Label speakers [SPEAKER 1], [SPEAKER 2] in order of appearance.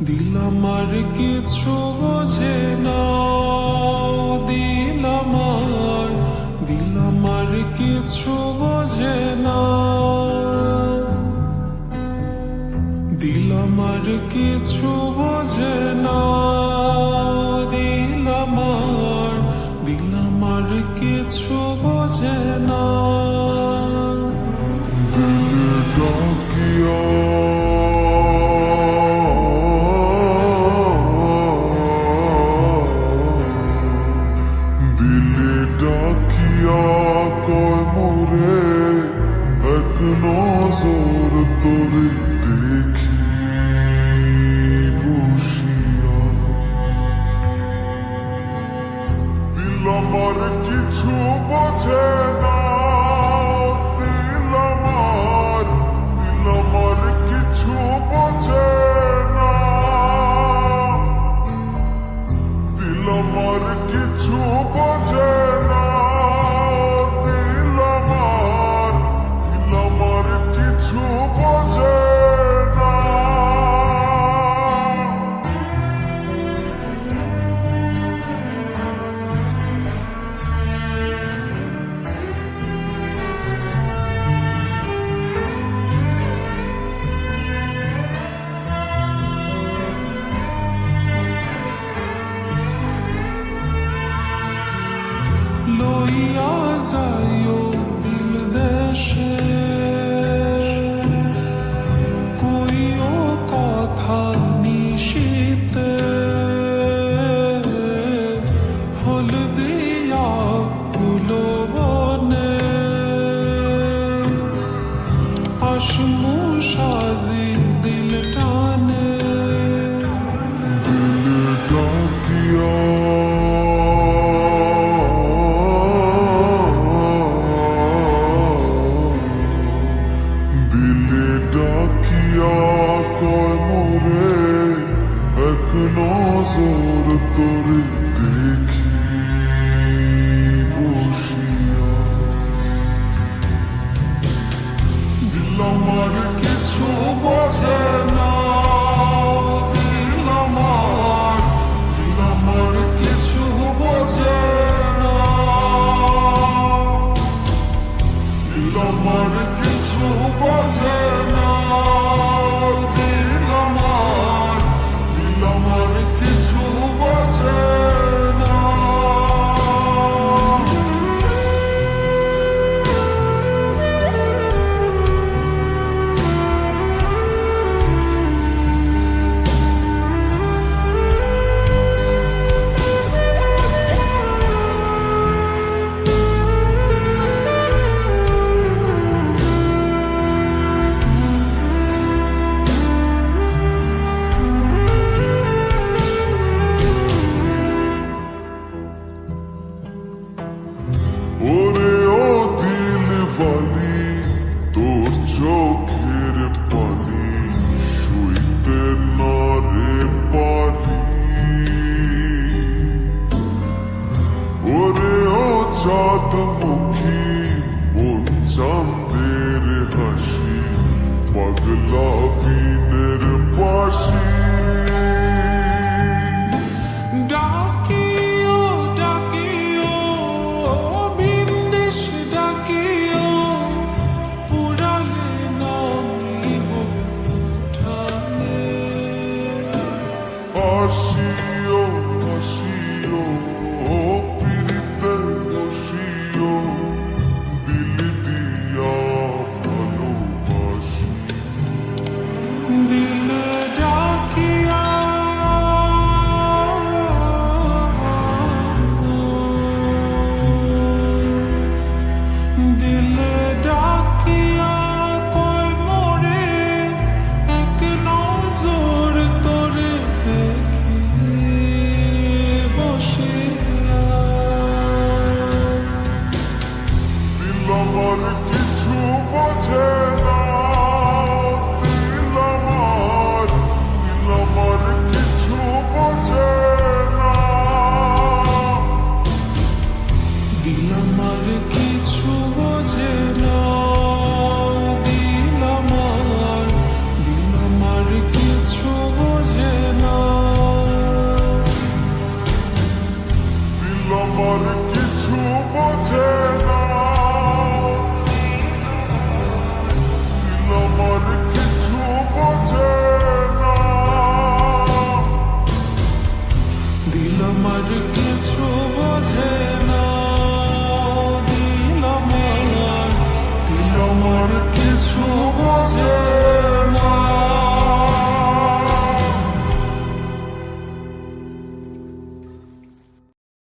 [SPEAKER 1] দিল আমার কিছু বোঝে না, দিল আমার কিছু বোঝে না, দিল আমার কিছু বোঝে না, দিল আমার কিছু বোঝে না।
[SPEAKER 2] দিলে ডাকিয়া কয় মোরে এক নজর তোরে দেখি বসিয়া। দিল আমার কিছু বোঝে না, দিল আমার কিছু বোঝে না, দিল আমার কিছু বোঝে না, দিল আমার কিছু বোঝে না।
[SPEAKER 1] লইয়া যাইও দিল দেশে, কইও কথা নিশীতে, ফুল দিয়া ফুল বনে, আসমু সাজি দিল টানে।
[SPEAKER 2] দিলে ডাকিয়া ডাকিয়া কয় মোরে এক নজর তোরে দেখি বসিয়া।
[SPEAKER 1] দিল আমার কিছু বোঝে না, দিল আমার কিছু বোঝে না, দিল আমার কিছু বোঝে না, দিল আমার কিছু বোঝে না।
[SPEAKER 2] ওরে ও দিল বালি, তোর চোখের পানি শুইতে না রে পারি। ওরে ও চাঁদ মুখী মন চাঁদের হাসি, পাগলা বিনের পাশি।
[SPEAKER 1] ডাকিও ডাকিও বিন্দেশ ডাকিও, পুরালে নামিব ঠানে।
[SPEAKER 2] আসিও আসিও পিরিতে বসিও, দিল দিয়া ভালোবাসি।
[SPEAKER 1] দিল ডাক কিছু